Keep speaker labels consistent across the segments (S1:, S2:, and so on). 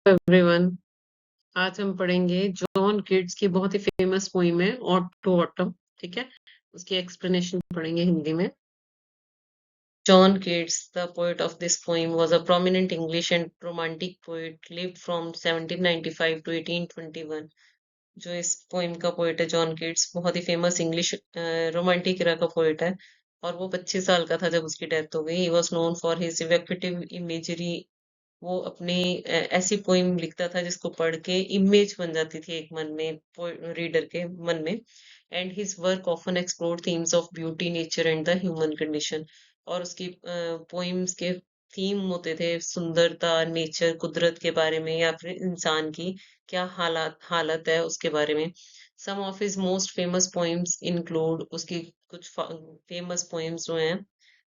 S1: Everyone. आज हम पढ़ेंगे जॉन किट्स की बहुत ही फेमस पोइम है ऑट टू ऑटम। ठीक है, उसकी एक्सप्लेनेशन पढ़ेंगे हिंदी में। John Keats, the poet of this poem, was a prominent English and romantic poet, lived from 1795 to 1821। जो इस पोइम का पोएट है जॉन कीट्स, बहुत ही फेमस इंग्लिश रोमांटिक इरा का पोएट है और वो 25 साल का था जब उसकी डेथ हो गई। He was known for his evocative imagery. वो अपनी ऐसी पोइम लिखता था जिसको पढ़ के इमेज बन जाती थी एक मन में, रीडर के मन में। And his work often explore themes of beauty, nature and the human condition. और उसकी पोइम्स के थीम होते थे सुंदरता, नेचर, कुदरत के बारे में या फिर इंसान की क्या हालात हालत है उसके बारे में। Some of his most famous poems include, उसकी कुछ फेमस पोइम्स जो हैं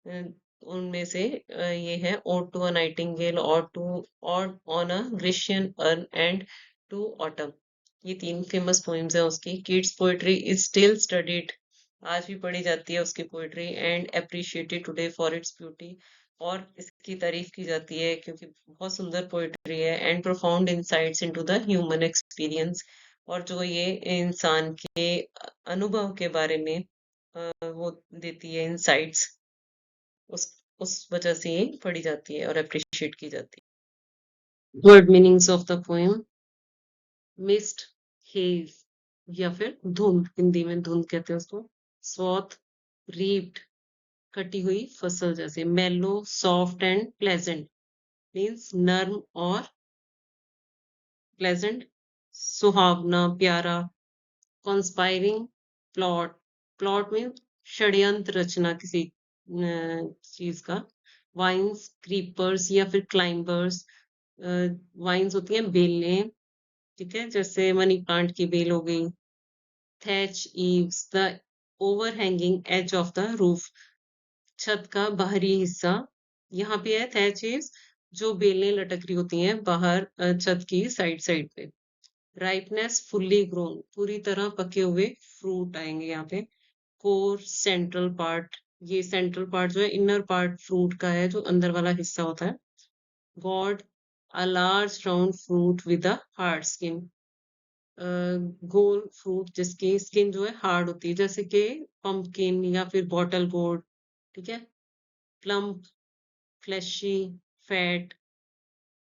S1: अ, उनमें से ये है ode to a nightingale, ode on a grecian urn and to autumn. ये तीन फेमस पोइम्स हैं उसकी। Keats poetry is still studied, आज भी पढ़ी जाती है उसकी poetry, and appreciated today for its beauty. और इसकी तारीफ की जाती है क्योंकि बहुत सुंदर पोएट्री है। And profound insights into the human experience, और जो ये इंसान के अनुभव के बारे में वो देती है इंसाइट्स, उस उस वजह से ये पढ़ी जाती है और अप्रिशिएट की जाती है। Word meanings of the poem. Mist, hedge या फिर धुंध, हिंदी में धुंध कहते हैं उसको। स्वॉथ, रीप्ड, कटी हुई फसल जैसे। मेलो, सॉफ्ट एंड प्लेजेंट मीन्स नर्म और प्लेजेंट, सुहावना, प्यारा। कॉन्स्पायरिंग, प्लॉट, प्लॉट मीन्स षड्यंत्र रचना किसी चीज का। वाइन्स, क्रीपर्स या फिर क्लाइंबर्स। वाइन्स होती हैं बेलें, ठीक है, जैसे मनी प्लांट की बेल हो गई। Thatch eaves, the overhanging edge of the roof, छत का बाहरी हिस्सा। यहाँ पे है थैच ईव्स, जो बेलें लटक रही होती हैं बाहर छत की साइड साइड पे। राइपनेस, फुल्ली ग्रोन, पूरी तरह पके हुए फ्रूट आएंगे यहाँ पे। कोर, सेंट्रल पार्ट, ये सेंट्रल पार्ट जो है इनर पार्ट फ्रूट का है, जो अंदर वाला हिस्सा होता है। God, a large round fruit with a hard skin, goal fruit जिसकी स्किन जो है हार्ड होती है, जैसे कि पंपकिन या फिर बॉटल गोर्ड। ठीक है। Plump, fleshy, fat.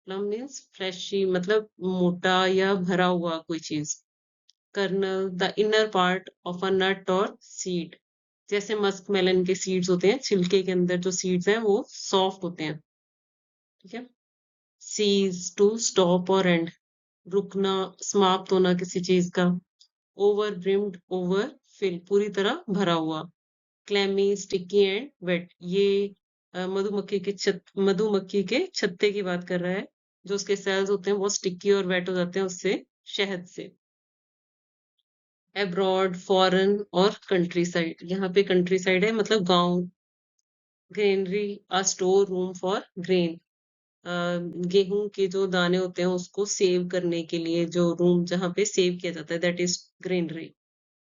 S1: Plump means fleshy मतलब मोटा या भरा हुआ कोई चीज। Kernel, the inner part of a nut or seed, जैसे मस्क मेलन के सीड्स होते हैं, छिलके के अंदर जो सीड्स हैं वो सॉफ्ट होते हैं। ठीक है। सीज, टू स्टॉप और एंड, रुकना, समाप्त होना किसी चीज का। ओवर ब्रिम्ड, ओवर फिल, पूरी तरह भरा हुआ। क्लैमी, स्टिकी एंड वेट, ये मधुमक्खी के छत्ते की बात कर रहा है, जो उसके सेल्स होते हैं वो स्टिकी और वेट हो जाते हैं उससे, शहद से। अब्रॉड, फॉरेन और कंट्री साइड, यहाँ पे कंट्री साइड है मतलब गांव। Granary, a store room for grain, गेहूं के जो दाने होते हैं उसको सेव करने के लिए जो रूम जहाँ पे सेव किया जाता है, that is granary.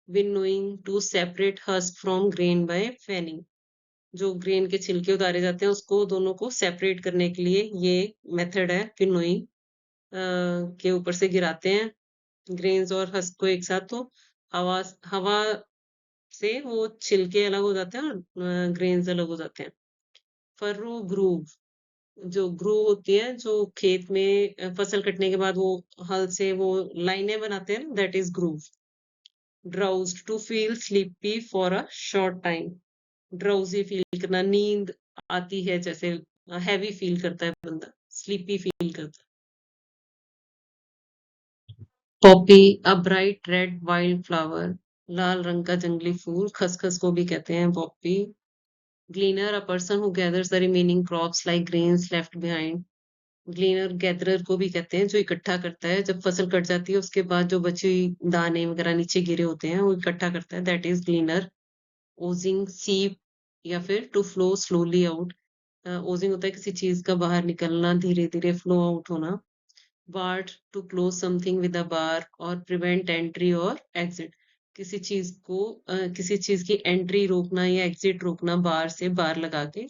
S1: Winnowing, to separate husk from grain by fanning, जो ग्रेन के छिलके उतारे जाते हैं उसको दोनों को सेपरेट करने के लिए ये मेथड है विनोइंग, के ऊपर से गिराते हैं ग्रेन्स और हस्क को एक साथ, तो हवा हवा से वो छिलके अलग हो जाते हैं और ग्रेन्स अलग हो जाते हैं। फर्रो ग्रूव, जो ग्रूव होती है जो खेत में फसल कटने के बाद वो हल से वो लाइनें बनाते हैं, that is groove. Drowsed, to feel sleepy for a short time, drowsy feel करना, नींद आती है जैसे, हैवी फील करता है बंदा, स्लीपी फील करता है। Poppy, a bright red wild flower, लाल रंग का जंगली फूल, खसखस को भी कहते हैं poppy. Gleaner, a person who gathers the remaining crops like grains left behind, gleaner gatherer को भी कहते हैं जो इकट्ठा करता है, जब फसल कट जाती है उसके बाद जो बची दाने वगैरह नीचे गिरे होते हैं वो इकट्ठा करता है, दैट इज ग्लीनर। ओजिंग, सीप या फिर to flow slowly out, oozing होता है किसी चीज का बाहर निकलना, धीरे धीरे फ्लो आउट होना। Barred, to close something with a bar or prevent entry और एग्जिट, किसी चीज को किसी चीज की एंट्री रोकना या एग्जिट रोकना बार से, बार लगा के।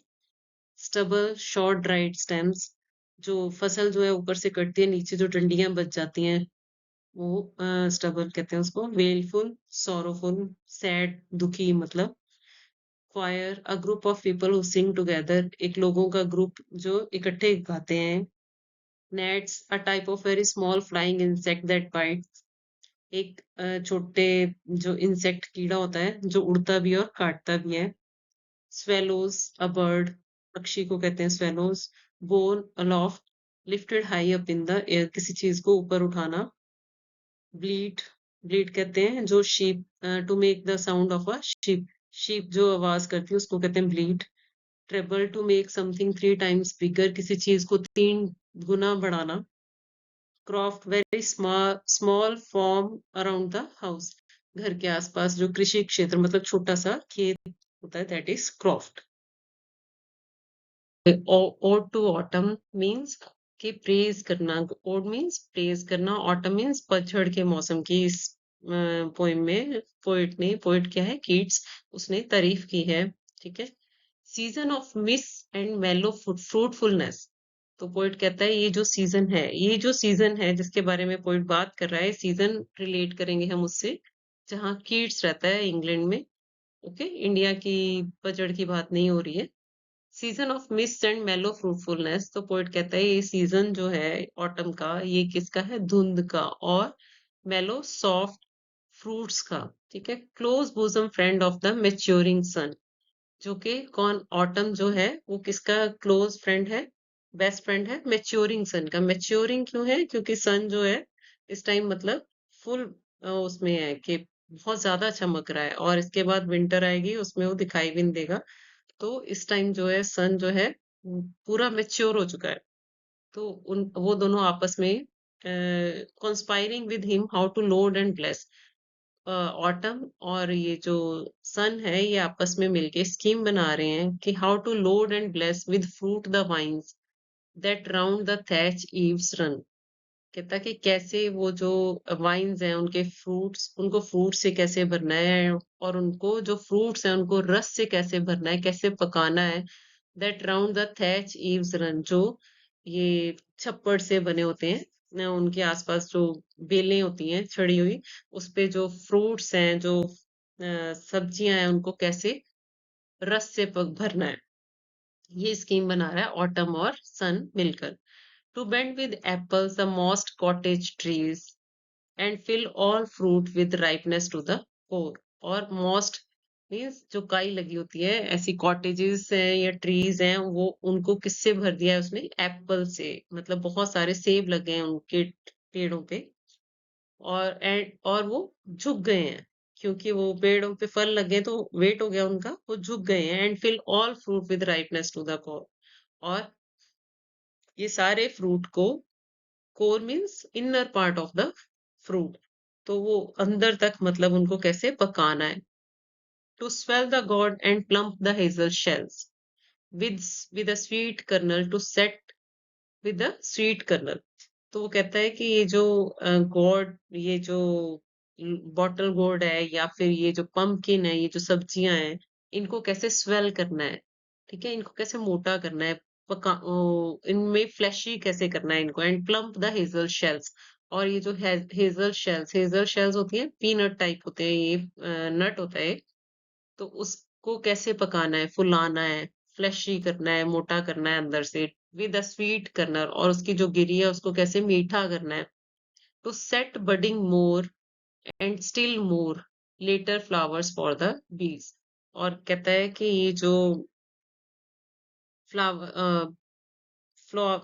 S1: स्टबल, शॉर्ट ड्राइड स्टेम्स, जो फसल जो है ऊपर से कटती है, नीचे जो डंडियां बच जाती हैं, वो स्टबल कहते हैं उसको। वेलफुल, सोरोफुल, सैड, दुखी मतलब। Choir, a group of people who sing together, एक लोगों का ग्रुप जो इकट्ठे गाते हैं। Gnats, a type of very small flying insect that bites, एक छोटे जो इंसेक्ट कीड़ा होता है जो उड़ता भी है और काटता भी है। स्वेलोज, अ बर्ड, पक्षी को कहते हैं swallows. Borne aloft, lifted high up in the air, किसी चीज को ऊपर उठाना। ब्लीट, ब्लीट कहते हैं जो sheep, to make the sound of a sheep, sheep जो आवाज करती है उसको कहते हैं bleat. Treble, to make something 3 times bigger, किसी चीज को 3 गुना बढ़ाना। Croft, very small small farm around the house, घर के आसपास जो कृषि क्षेत्र मतलब छोटा सा खेत होता है, that is croft. Ode to autumn means कि प्रेज करना। ओड मीन्स प्रेज करना, ऑटम मीन्स पतझड़ के मौसम की। इस पोइम में पोइट क्या है, कीट्स, उसने तारीफ की है। ठीक है। सीजन ऑफ मिस एंड मेलो फ्रूटफुलनेस, तो पोइट कहता है ये जो सीजन है, ये जो सीजन है जिसके बारे में पोइट बात कर रहा है, सीजन रिलेट करेंगे हम उससे जहाँ कीट्स रहता है, इंग्लैंड में। ओके, इंडिया की पतझड़ की बात नहीं हो रही है। सीजन ऑफ मिस्ट एंड मेलो फ्रूटफुलनेस, तो पोइट कहता है ये सीजन जो है ऑटम का, ये किसका है, धुंध का, और मेलो सॉफ्ट फ्रूट्स का। ठीक है। Close bosom friend of the maturing sun, जो कि कौन, ऑटम जो है वो किसका क्लोज फ्रेंड है, बेस्ट फ्रेंड है, मेच्योरिंग सन का। मेच्योरिंग क्यों है, क्योंकि सन जो है इस टाइम मतलब फुल उसमें है कि बहुत ज्यादा चमक रहा है, और इसके बाद विंटर आएगी उसमें वो दिखाई भी नहीं देगा। तो इस टाइम जो है सन जो है पूरा मैच्योर हो चुका है। तो उन वो दोनों आपस में conspiring with him how to load and bless, autumn और ये जो सन है ये आपस में मिलके स्कीम बना रहे हैं कि how to load and bless with fruit the vines that round the thatch eaves run. कहता कि कैसे वो जो वाइन्स हैं उनके फ्रूट्स, उनको फ्रूट से कैसे भरना है, और उनको जो फ्रूट्स हैं उनको रस से कैसे भरना है, कैसे पकाना है। That round the thatch eaves run, जो ये छप्पड़ से बने होते हैं उनके आसपास जो बेलें होती हैं छड़ी हुई, उस पे जो फ्रूट्स हैं, जो सब्जियां हैं, उनको कैसे रस से भरना है। ये स्कीम बना रहा है ऑटम और सन मिलकर। To bend with apples the most cottage trees and fill all fruit with ripeness to the core. और मोस्ट मीन्स जो काई लगी होती है, ऐसी कॉटेजेस हैं या ट्रीज हैं, वो उनको किससे भर दिया है उसने, एप्पल से, मतलब बहुत सारे सेब लगे हैं उनके पेड़ों पे। और वो झुक गए हैं, क्योंकि वो पेड़ों पे फल लगे तो वेट हो गया उनका, वो झुक गए हैं। And fill all fruit with ripeness to the core, और ये सारे फ्रूट को, core means inner part of the fruit, तो वो अंदर तक मतलब उनको कैसे पकाना है। To swell the gourd and plump the hazel shells with with a sweet kernel to set with a sweet kernel. तो वो कहता है कि ये जो गॉड, ये जो बॉटल गोर्ड है या फिर ये जो पंपकिन है, ये जो सब्जियां हैं, इनको कैसे स्वेल करना है। ठीक है, इनको कैसे मोटा करना है, इनमें फ्लैशी कैसे करना है इनको। And plump the hazel shells, और ये जो हेजल शेल्स होती है, पीनट टाइप होते हैं, ये नट होता है, तो उसको कैसे पकाना है, फुलाना है, फ्लैशी करना है, मोटा करना है अंदर से, विद अ स्वीट कर्नल, और उसकी जो गिरी है उसको कैसे मीठा करना है। To set budding more and still more later flowers for the bees. और कहता है कि ये जो फ्लावर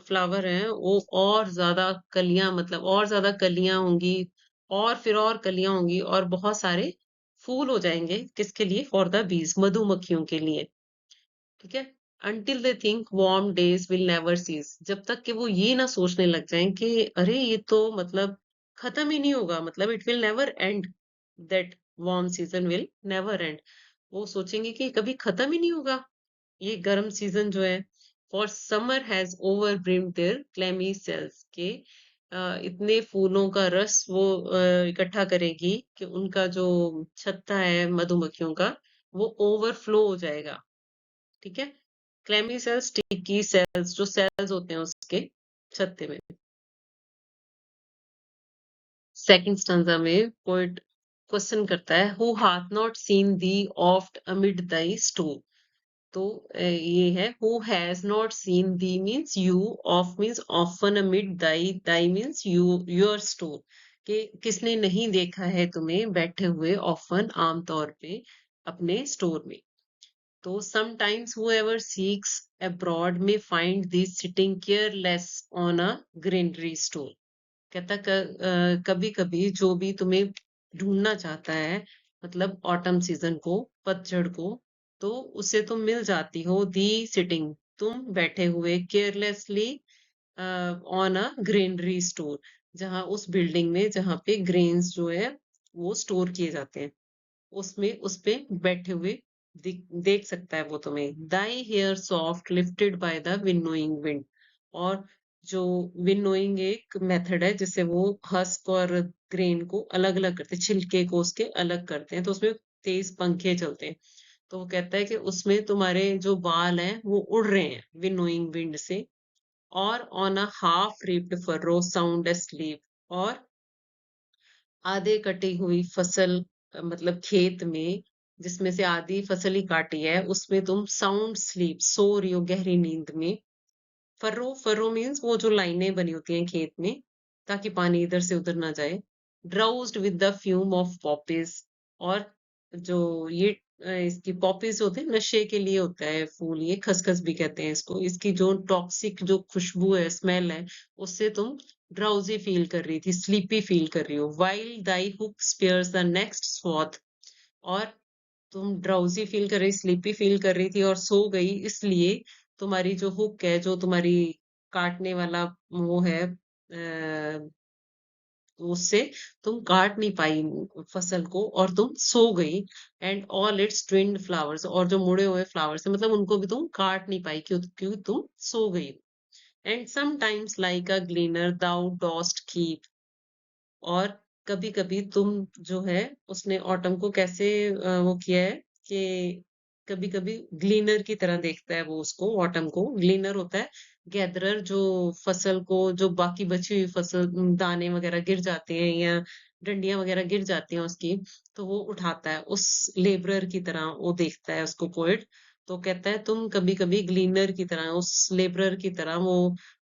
S1: फ्लावर हैं वो और ज्यादा कलियां, मतलब और ज्यादा कलियां होंगी, और फिर और कलियां होंगी, और बहुत सारे फूल हो जाएंगे, किसके लिए, फॉर द बीज, मधुमक्खियों के लिए। ठीक है। Until they think warm days will never cease, जब तक कि वो ये ना सोचने लग जाएं कि अरे ये तो मतलब खत्म ही नहीं होगा, मतलब it will never and, that warm season will never and. वो सोचेंगे कि कभी खत्म ही नहीं होगा ये गर्म सीजन जो है। For summer has over brimmed their clammy cells के, इतने फूलों का रस वो इकट्ठा करेगी कि उनका जो छत्ता है मधुमक्खियों का, वो ओवरफ्लो हो जाएगा। ठीक है। क्लेमी सेल्स, स्टिकी सेल्स, जो सेल्स होते हैं उसके, छत्ते में। सेकंड स्टैन्ज़ा में पोएट क्वेश्चन करता है, हू हाथ not seen the oft amid Dai store. तो ये है who has not seen the means you, of means often amid, Dai Dai means you your store, कि किसने नहीं देखा है तुम्हें बैठे हुए ऑफन आमतौर पे अपने स्टोर में। तो sometimes whoever seeks abroad may find these sitting careless on a greenery store। कहता कभी कभी जो भी तुम्हें ढूंढना चाहता है, मतलब ऑटम सीजन को, पतझड़ को, तो उसे तुम मिल जाती हो दी सिटिंग, तुम बैठे हुए carelessly on a granary store, जहां उस बिल्डिंग में जहां पे ग्रेन्स जो है वो स्टोर किए जाते हैं, उसमें उस पे बैठे हुए देख सकता है वो तुम्हें। Thy hair soft lifted by the winnowing wind. और जो विनोइंग एक मेथड है जिससे वो हस्क और ग्रेन को अलग अलग करते हैं, छिलके को उसके अलग करते हैं, तो उसमें तेज पंखे चलते हैं। तो वो कहता है कि उसमें तुम्हारे जो बाल हैं वो उड़ रहे हैं विनोइंग विंड से। और on a half ripped furrow sound asleep। और आधे कटी हुई फसल, मतलब खेत में जिसमें से आधी फसल ही काटी है, उसमें तुम साउंड स्लीप सो रही हो गहरी नींद में। फर्रो फर्रो मीन्स वो जो लाइनें बनी होती हैं खेत में ताकि पानी इधर से उधर ना जाए। Drowsed with the fume of poppies. और जो ये इसकी पॉपीज होते हैं, नशे के लिए होता है फूल, ये खसखस भी कहते हैं इसको, इसकी जो टॉक्सिक जो खुशबू है, स्मेल है, उससे तुम ड्राउजी फील कर रही थी, स्लीपी फील कर रही हो। While thy hook spares the next swath. और तुम ड्राउजी फील कर रही, स्लीपी फील कर रही थी और सो गई, इसलिए तुम्हारी जो हुक है, जो तुम्हारी काटने वाला वो है, उससे तुम काट नहीं पाई फसल को और तुम सो गई। एंड ऑल इट्स ट्विन्ड फ्लावर्स, और जो मुड़े हुए फ्लावर्स है, मतलब उनको भी तुम काट नहीं पाई क्योंकि तुम सो गई। And sometimes like a gleaner thou dost keep. और कभी-कभी तुम जो है, उसने ऑटम को कैसे वो किया है कि कभी-कभी ग्लीनर की तरह देखता है वो उसको, ऑटम को। ग्लीनर होता है गैदरर, जो फसल को, जो बाकी बची हुई फसल, दाने वगैरह गिर जाते हैं या डंडियां वगैरह गिर जाती हैं उसकी, तो वो उठाता है, उस लेबरर की तरह वो देखता है उसको पोएट। तो कहता है तुम कभी-कभी ग्लीनर की तरह, उस लेबरर की तरह वो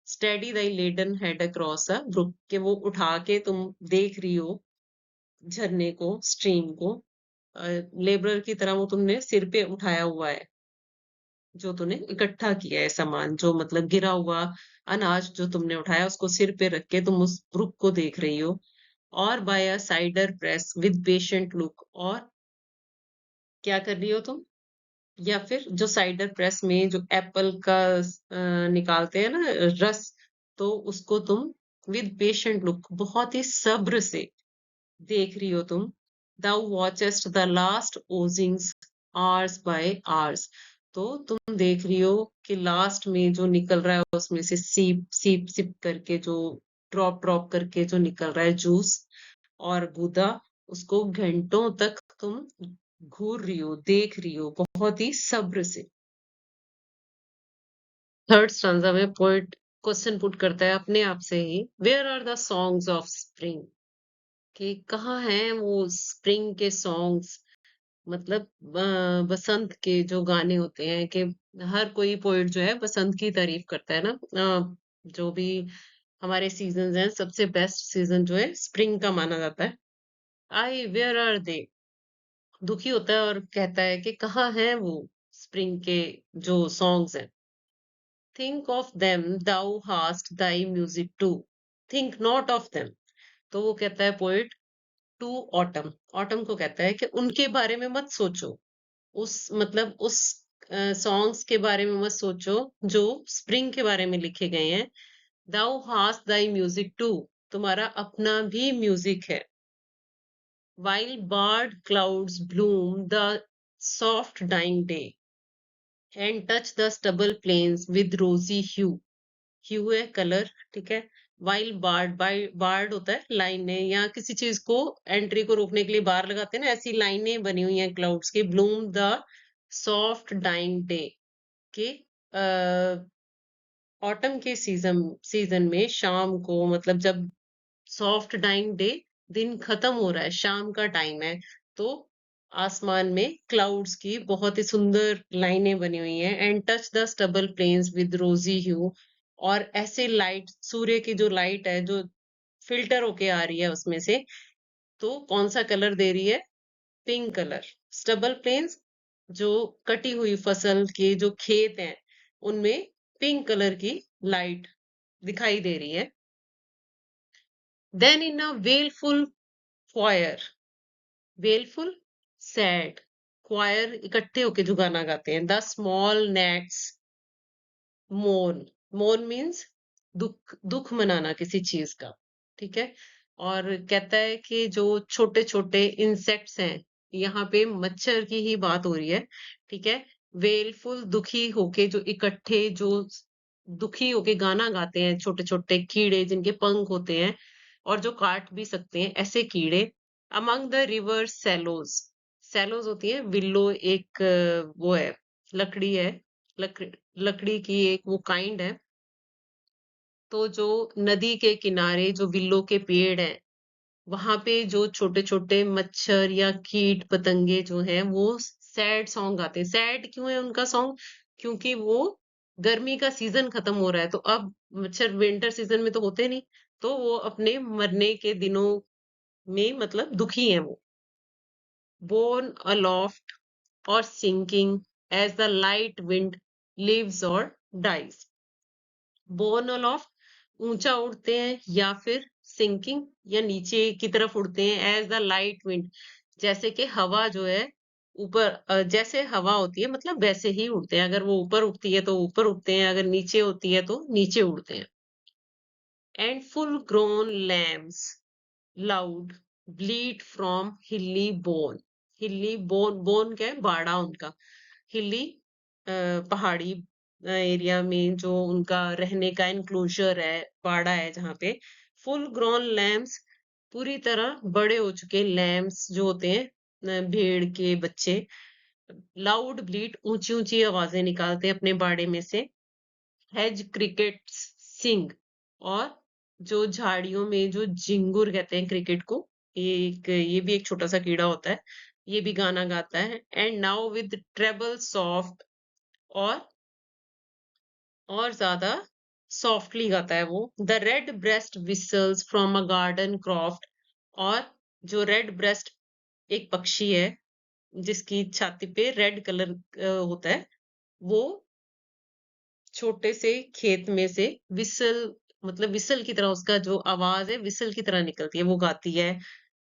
S1: steady thy laden head across a brook, के वो उठा के तुम देख रही हो झरने को, स्ट्रीम को। लेबरर की तरह वो तुमने सिर पे उठाया हुआ है, जो तूने इकट्ठा किया है सामान, जो मतलब गिरा हुआ अनाज जो तुमने उठाया, उसको सिर पे रख के तुम उस ब्रुक को देख रही हो। और by a cider press with patient look. और क्या कर रही हो तुम? या फिर जो साइडर प्रेस में जो एप्पल का निकालते हैं ना रस, तो उसको तुम विद पेशेंट लुक, बहुत ही सब्र से देख रही हो तुम। Thou watchest the last oozings hours by hours. तो तुम देख रही हो कि लास्ट में जो निकल रहा है उसमें से सीप सीप सिप करके, जो ड्रॉप ड्रॉप करके जो निकल रहा है जूस और गूदा, उसको घंटों तक तुम घूर रही हो, देख रही हो बहुत ही सब्र से। थर्ड स्टैंजा में पोएट क्वेश्चन पुट करता है अपने आप से ही, where are the songs of spring, कि कहाँ हैं वो स्प्रिंग के सॉन्ग्स। मतलब बसंत के जो गाने होते हैं, कि हर कोई पोएट जो है बसंत की तारीफ करता है ना। जो भी हमारे सीजन हैं, सबसे बेस्ट सीजन जो है स्प्रिंग का माना जाता है। आई वेयर आर दे, दुखी होता है और कहता है कि कहाँ हैं वो स्प्रिंग के जो सॉन्ग्स हैं। Think of them thou hast thy music too, think not of them. तो वो कहता है पोएट टू ऑटम, ऑटम को कहता है कि उनके बारे में मत सोचो, उस मतलब उस सॉन्ग्स के बारे में मत सोचो जो स्प्रिंग के बारे में लिखे गए हैं। दाउ हास्ट दाई म्यूजिक टू, तुम्हारा अपना भी म्यूजिक है। While barred clouds bloom the soft dying day and touch the stubble plains with rosy hue। ह्यू है कलर, ठीक है। वाइल बार्ड, बार्ड होता है लाइनें, या किसी चीज को एंट्री को रोकने के लिए बार लगाते हैं ना, ऐसी लाइनें बनी हुई हैं क्लाउड्स की। Bloom the soft dying day, के ऑटम के सीजन में शाम को, मतलब जब सॉफ्ट डाइंग डे, दिन खत्म हो रहा है, शाम का टाइम है, तो आसमान में क्लाउड्स की बहुत ही सुंदर लाइनें बनी हुई हैं, and touch the stubble plains with rosy hue. और ऐसे लाइट, सूर्य की जो लाइट है जो फिल्टर होके आ रही है उसमें से, तो कौन सा कलर दे रही है? Pink colour. स्टबल प्लेन्स, जो कटी हुई फसल के जो खेत हैं, उनमें पिंक कलर की लाइट दिखाई दे रही है। देन इन अ वेलफुल क्वायर, वेलफुल, सैड, क्वायर इकट्ठे होके जो गाना गाते हैं, द स्मॉल नेट्स मोर्न। मोर्न मीन्स दुख, दुख मनाना किसी चीज का, ठीक है। और कहता है कि जो छोटे छोटे इंसेक्ट्स हैं, यहाँ पे मच्छर की ही बात हो रही है, ठीक है। वेलफुल, दुखी होके जो इकट्ठे, जो दुखी होके गाना गाते हैं, छोटे छोटे कीड़े जिनके पंख होते हैं और जो काट भी सकते हैं, ऐसे कीड़े। अमंग द रिवर सेलोज, सेलोज होती है विल्लो, एक वो है, लकड़ी है, लकड़ी, लकड़ी की एक वो काइंड है। तो जो नदी के किनारे जो विल्लो के पेड़ हैं, वहां पे जो छोटे छोटे मच्छर या कीट पतंगे जो हैं, वो सैड सॉन्ग गाते हैं। सैड क्यों है उनका सॉन्ग? क्योंकि वो गर्मी का सीजन खत्म हो रहा है, तो अब मच्छर विंटर सीजन में तो होते नहीं, तो वो अपने मरने के दिनों में मतलब दुखी हैं वो। Born aloft or sinking as the light wind lives or dies. Borne aloft, ऊंचा उड़ते हैं, या फिर sinking, या नीचे की तरफ उड़ते हैं, as the light wind, जैसे कि हवा जो है ऊपर, जैसे हवा होती है मतलब वैसे ही उड़ते हैं। अगर वो ऊपर उठती है तो ऊपर उड़ते हैं, अगर नीचे होती है तो नीचे उड़ते हैं। And full grown lambs loud bleat from hilly bourn. Hilly bourn, bourn क्या है? बाड़ा उनका। हिली पहाड़ी एरिया में जो उनका रहने का इनक्लोजर है, बाड़ा है जहाँ पे। फुल ग्रोन लैम्स, पूरी तरह बड़े हो चुके लैम्स जो होते हैं, भेड़ के बच्चे। लाउड ब्लीड, ऊंची ऊंची आवाजें निकालते हैं अपने बाड़े में से। हेज क्रिकेट्स सिंग, और जो झाड़ियों में जो झिंगुर कहते हैं क्रिकेट को, ये भी एक छोटा सा कीड़ा होता है, ये भी गाना गाता है। And now with treble soft, और और ज्यादा सॉफ्टली गाता है वो। The red breast whistles from a garden croft, और जो रेड ब्रेस्ट एक पक्षी है जिसकी छाती पे रेड कलर होता है, वो छोटे से खेत में से विसल, मतलब विसल की तरह उसका जो आवाज है विसल की तरह निकलती है, वो गाती है।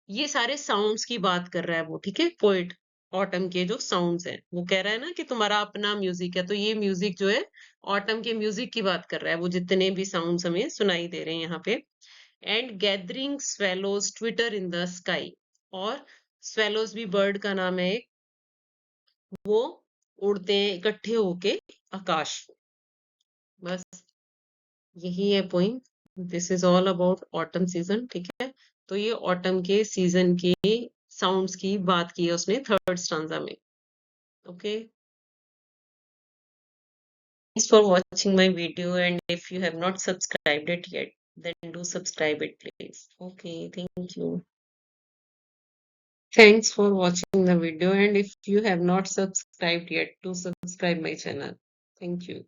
S1: ये सारे साउंड्स की बात कर रहा है वो, ठीक है, पोएट। ऑटम के जो साउंड्स हैं, वो कह रहा है ना कि तुम्हारा अपना म्यूजिक है, तो ये म्यूजिक जो है ऑटम के म्यूजिक की बात कर रहा है, वो जितने भी साउंड्स हमें सुनाई दे रहे हैं यहाँ पे। And gathering swallows Twitter in the sky, और स्वेलोज भी बर्ड का नाम है एक, वो उड़ते हैं इकट्ठे होके आकाश। बस यही है poem. This is all about autumn season, ठीक है। तो ये ऑटम के सीजन के साउंड्स की बात की है उसने थर्ड स्टांजा में। Okay, thanks for watching my video, and if you have not subscribed it yet, then do subscribe it please. Okay, thank you. Thanks for watching the video, and if you have not subscribed yet, do subscribe my channel. Thank you.